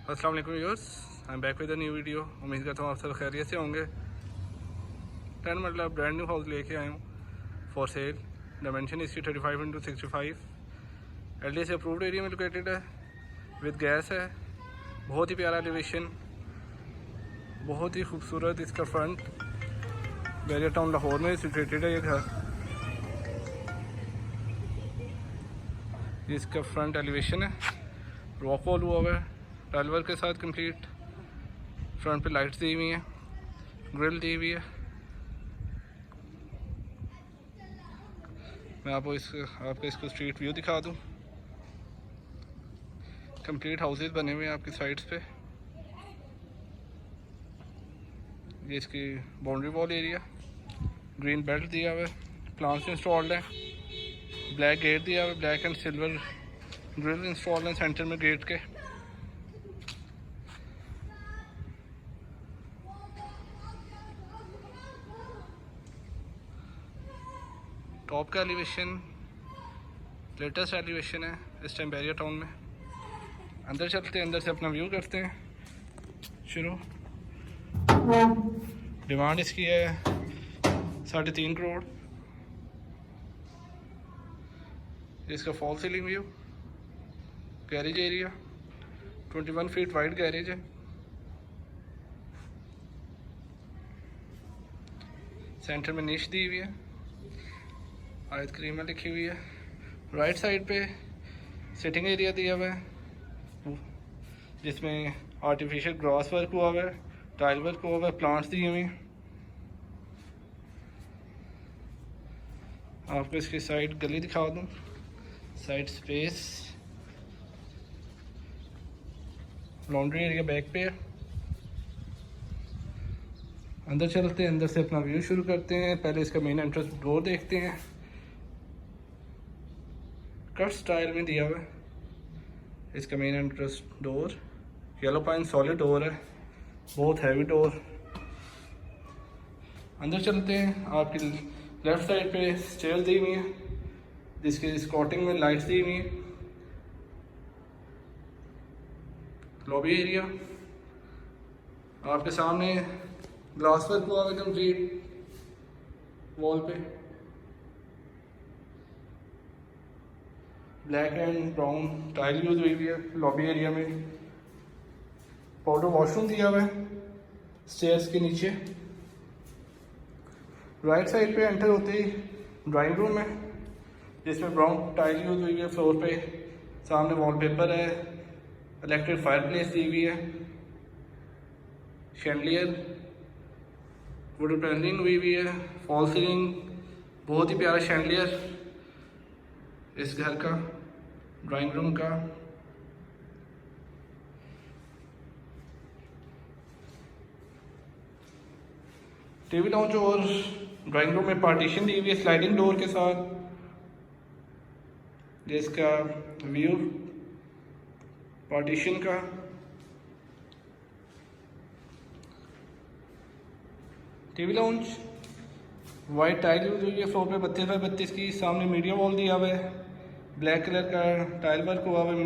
अस्सलाम वालेकुम viewers, I am back with a new video. उम्मीद करता हूँ आप सब खैरियत से होंगे। 10 मरला ब्रांड न्यू हाउस लेके आया हूँ फॉर सेल। डायमेंशन इसकी 35x65 LD से अप्रूव्ड एरिया में लोकेटेड है, विद गैस है। बहुत ही प्यारा एलिवेशन, बहुत ही खूबसूरत इसका फ्रंट। बैरियर टाउन लाहौर में सिचुएटेड है ये घर। इसका फ्रंट एलिवेशन है, रॉक वॉल हुआ हुआ है टाइल वर्क के साथ कंप्लीट। फ्रंट पे लाइट्स दी हुई हैं, ग्रिल दी हुई है। मैं आपको इसको स्ट्रीट व्यू दिखा दूं। कंप्लीट हाउसेस बने हुए हैं आपकी साइड्स पे। ये इसकी boundary wall area, green belt दिया हुआ है, प्लांट्स इंस्टॉल्ड है, ब्लैक गेट दिया हुआ है, black and silver grill installed है सेंटर में गेट के। टॉप का एलिवेशन लेटेस्ट एलिवेशन है इस टाइम बैरियर टाउन में। अंदर चलते हैं, अंदर से अपना व्यू करते हैं शुरू। डिमांड इसकी है 3.5 करोड़। इसका fall ceiling view, garage area 21 feet wide garage है। सेंटर में निश दी हुई है, आयत करीमा लिखी हुई है। राइट साइड पे सिटिंग एरिया दिया हुआ है जिसमें आर्टिफिशियल ग्रास वर्क हुआ हुआ है, टाइल वर्क हुआ हुआ है, प्लांट्स दिए हुए हैं। आपको इसकी साइड गली दिखा दूँ, side space, laundry area back पे है। अंदर चलते हैं, अंदर से अपना व्यू शुरू करते हैं। पहले इसका मेन एंट्रेंस डोर देखते हैं, कट स्टाइल में दिया हुआ है इसका main entrance door. Yellow pine solid door है, बहुत हैवी डोर। अंदर चलते हैं, आपकी लेफ्ट साइड पे स्टेयर दी हुई है जिसके स्कॉटिंग में लाइट्स दी हुई है। लॉबी एरिया आपके सामने ग्लास वर्क हुआ है कंप्लीट वॉल पे, black and brown tile use हुई है। लॉबी एरिया में पाउडर वॉशरूम दिया हुआ है स्टेयर्स के नीचे। राइट साइड पे एंटर होते ही ड्राइंग रूम है जिसमें ब्राउन टाइल यूज हुई है फ्लोर पे। सामने वॉलपेपर है, इलेक्ट्रिक फायर प्लेस दी हुई है, शैंडलियर वुडन पैनलिंग हुई हुई है, फॉल सीलिंग, बहुत ही प्यारा शैंडलियर इस घर का, ड्राइंग रूम का। टीवी लाउंज और ड्राइंग रूम में पार्टीशन दी हुई है स्लाइडिंग डोर के साथ, जिसका व्यू पार्टीशन का। TV lounge white tile use हुई है फ्लोर पे 32x32 की। सामने मीडिया वॉल दिया हुआ है, ब्लैक कलर का टाइल वर्क हुआ हुआ है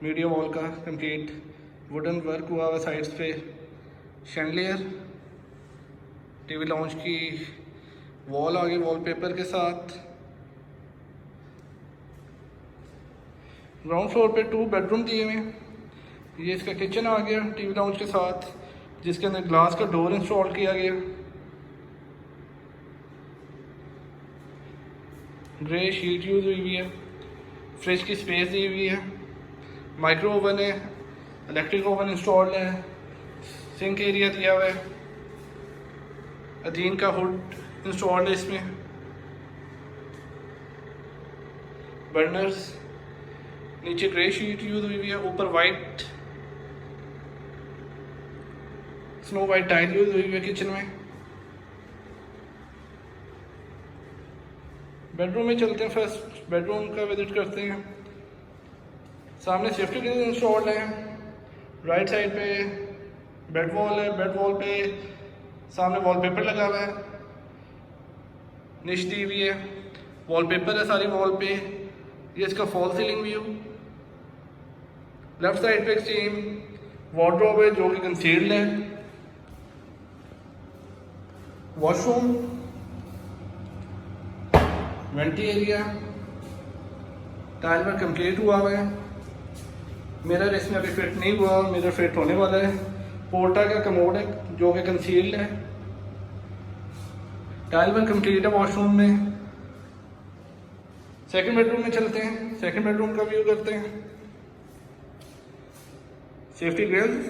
मीडिया वॉल का कंप्लीट, वुडन वर्क हुआ हुआ साइड्स पे। शैंडलियर टीवी लाउंज की वॉल आ गई वॉलपेपर के साथ। ग्राउंड फ्लोर पे 2 बेडरूम दिए हुए हैं। ये इसका किचन आ गया टीवी लाउंज के साथ, जिसके अंदर ग्लास का डोर इंस्टॉल किया गया। ग्रे शीट यूज हुई हुई है, फ्रिज की स्पेस दी हुई है, माइक्रो ओवन है, इलेक्ट्रिक ओवन इंस्टॉल्ड है, सिंक एरिया दिया हुआ है, अदीन का हुड इंस्टॉल्ड है इसमें, बर्नर्स, नीचे ग्रे शीट यूज हुई हुई है, ऊपर white snow white tile use हुई हुई है किचन में। बेडरूम में चलते हैं, फर्स्ट बेडरूम का विजिट करते हैं। सामने सेफ्टी ग्रिल इंस्टॉल्ड है, राइट साइड पे बेड वॉल है, बेड वॉल पे सामने वॉलपेपर लगा हुआ है, निश दी हुई है, वॉलपेपर है सारी वॉल पे। ये इसका fall ceiling view. Left side पे सेम वार्डरोब है जो कि कंसील्ड है। Washroom, vanity area, tile work complete हुआ है। मिरर इसमें अभी फिट नहीं हुआ, मिरर फिट होने वाला है। पोर्टा का कमोड है जो कि कंसील्ड है। टाइल वर्क कंप्लीट है वॉशरूम में। सेकंड बेडरूम में चलते हैं, सेकंड बेडरूम का व्यू करते हैं। Safety grills,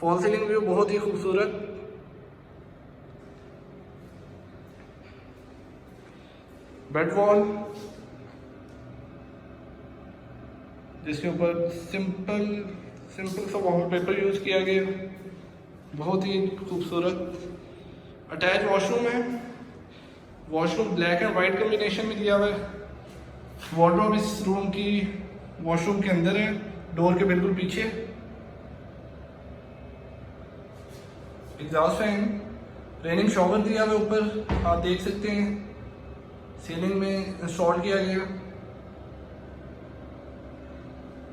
fall ceiling view बहुत ही खूबसूरत। बेड वॉल जिसके ऊपर सिंपल सा वॉलपेपर यूज किया गया, बहुत ही खूबसूरत। अटैच वॉशरूम है। Washroom black and white combination में दिया हुआ है। वार्डरोब इस रूम की वॉशरूम के अंदर है, डोर के बिल्कुल पीछे। एग्जॉस्ट फैन, रेनिंग शॉवर दिया हुआ है ऊपर, आप देख सकते हैं सीलिंग में इंस्टॉल किया गया।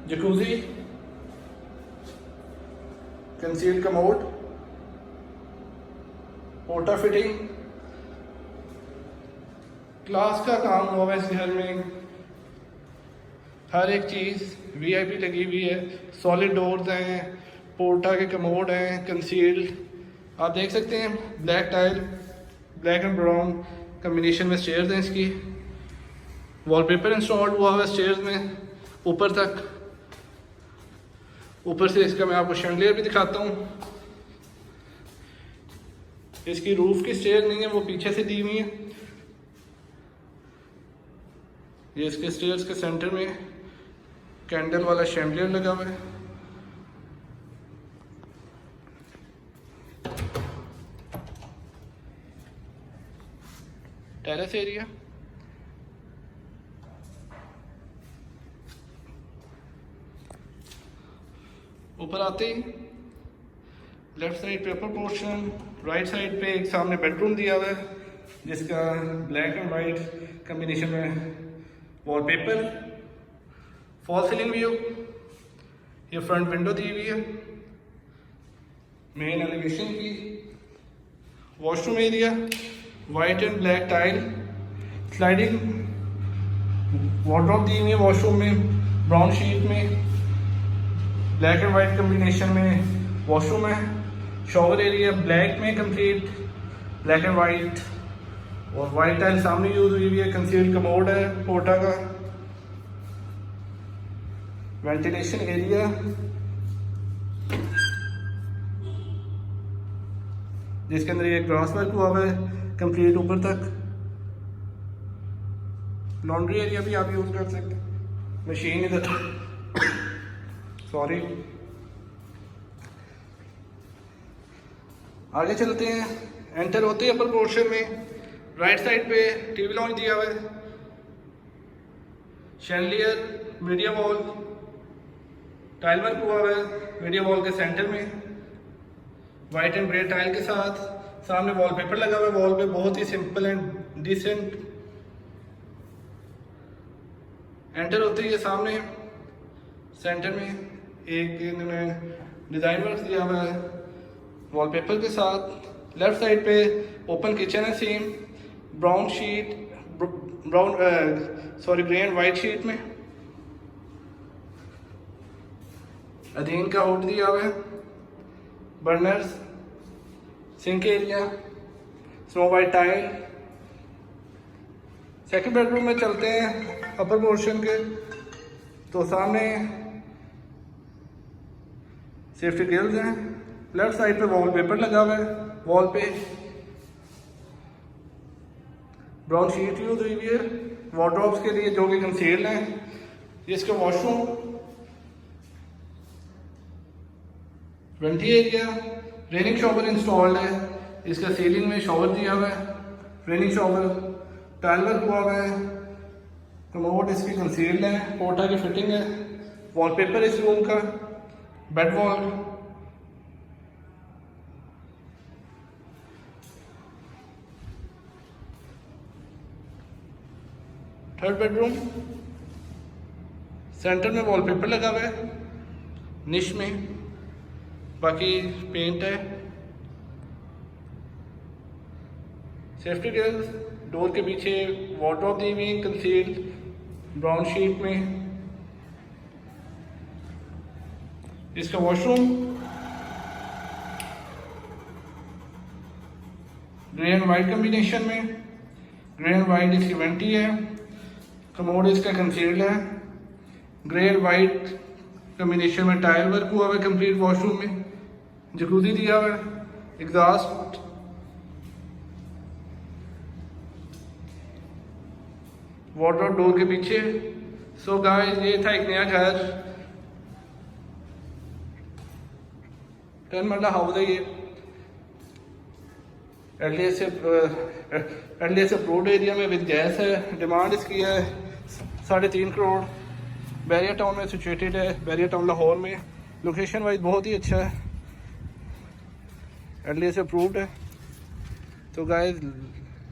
Jacuzzi, concealed commode, पोर्टा fitting, class का काम हुआ है इस घर में। हर एक चीज़ वीआईपी लगी हुई है। सॉलिड डोर्स हैं, पोर्टा के कमोड हैं कंसील्ड। आप देख सकते हैं black tile, black and brown combination में स्टेयर्स हैं इसकी। वॉलपेपर इंस्टॉल्ड हुआ है स्टेयर्स में ऊपर तक। ऊपर से इसका मैं आपको शैंडलियर भी दिखाता हूँ। इसकी रूफ की स्टेयर नहीं है, वो पीछे से दी हुई है। ये इसके स्टेयर्स के सेंटर में कैंडल वाला शैंडलियर लगा हुआ है। टेरेस एरिया, ऊपर आते ही लेफ्ट साइड पे अपर पोर्शन, राइट साइड पे एक सामने बेडरूम दिया हुआ है जिसका ब्लैक एंड वाइट कॉम्बिनेशन में वॉलपेपर। फॉल सीलिंग व्यू, ये फ्रंट विंडो दी हुई है मेन एलिवेशन की। Washroom area, white and black tile, sliding wardrobe दी हुई है वॉशरूम में ब्राउन शीट में। ब्लैक एंड वाइट कॉम्बिनेशन में वॉशरूम है। शॉवर एरिया ब्लैक में कंप्लीट, ब्लैक एंड वाइट, और वाइट टाइल सामने यूज हुई है। कंसील्ड कमोड है पोर्टा का। वेंटिलेशन एरिया, जिसके अंदर ये ग्रास वर्क हुआ है कंप्लीट ऊपर तक। लॉन्ड्री एरिया भी आप यूज कर सकते हैं। मशीन इधर, सॉरी। आगे चलते हैं। एंटर होते हैं अपर पोर्शन में, राइट साइड पे टीवी लॉन्च दिया हुआ है। Chandelier, media wall, tile work हुआ है मीडिया वॉल के सेंटर में, वाइट एंड ग्रे टाइल के साथ। सामने वॉलपेपर लगा हुआ है वॉल पे, बहुत ही सिंपल एंड डिसेंट। एंटर होते ही सामने सेंटर में एक इन्होंने डिज़ाइन वर्क दिया हुआ है वॉलपेपर के साथ। लेफ्ट साइड पे ओपन किचन है same, brown sheet, grey and white sheet में। अधीन का हुड दिया हुआ है, burners, sink area, snow white tile. Second bedroom में चलते हैं अपर पोर्शन के, तो सामने सेफ्टी ग्रिल्स हैं। लेफ्ट साइड पे वॉलपेपर लगा हुआ है, वॉल पे ब्राउन शीट यूज हुई है वार्डरोब्स के लिए जो कि कंसील्ड हैं। इसका washroom, vanity area, raining shower installed है। इसका सीलिंग में शॉवर दिया हुआ है, रेनिंग शॉवर, टाइल वर्क हुआ हुआ है। कमोड इसकी कंसील्ड है, पोर्टा की फिटिंग है। वॉलपेपर इस रूम का, bed wall, third bedroom, centre में वॉलपेपर लगा हुआ है। निश में। बाकी पेंट है, सेफ्टी गिल्स, डोर के पीछे वार्डरोब दी हुई कंसील्ड ब्राउन शीट में। इसका washroom grey and white combination में, ग्रे एंड वाइट इसकी वेंटी है। कमोड इसका कंसील्ड है, ग्रे एंड वाइट कम्बिनेशन में टाइल वर्क हुआ हुआ है कंप्लीट वॉशरूम में। जकूजी दिया हुआ है, एग्जॉस्ट, वार्डरोब डोर के पीछे। सो गाइस ये था एक नया घर, 10 मरला हाउस है ये। एलडीएस से अप्रूव्ड एरिया में विद गैस है। डिमांड इसकी है 3.5 करोड़। बैरियर टाउन में सिचुएटेड है, बैरियर टाउन लाहौर में। लोकेशन वाइज बहुत ही अच्छा है, एलडीएस से अप्रूव्ड है। तो guys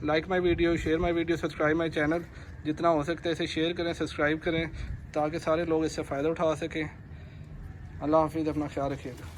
like my video, share my video, subscribe my channel. जितना हो सकता है इसे शेयर करें, सब्सक्राइब करें ताकि सारे लोग इससे फ़ायदा उठा सकें। अल्लाह हाफिज़, अपना ख्याल रखिएगा।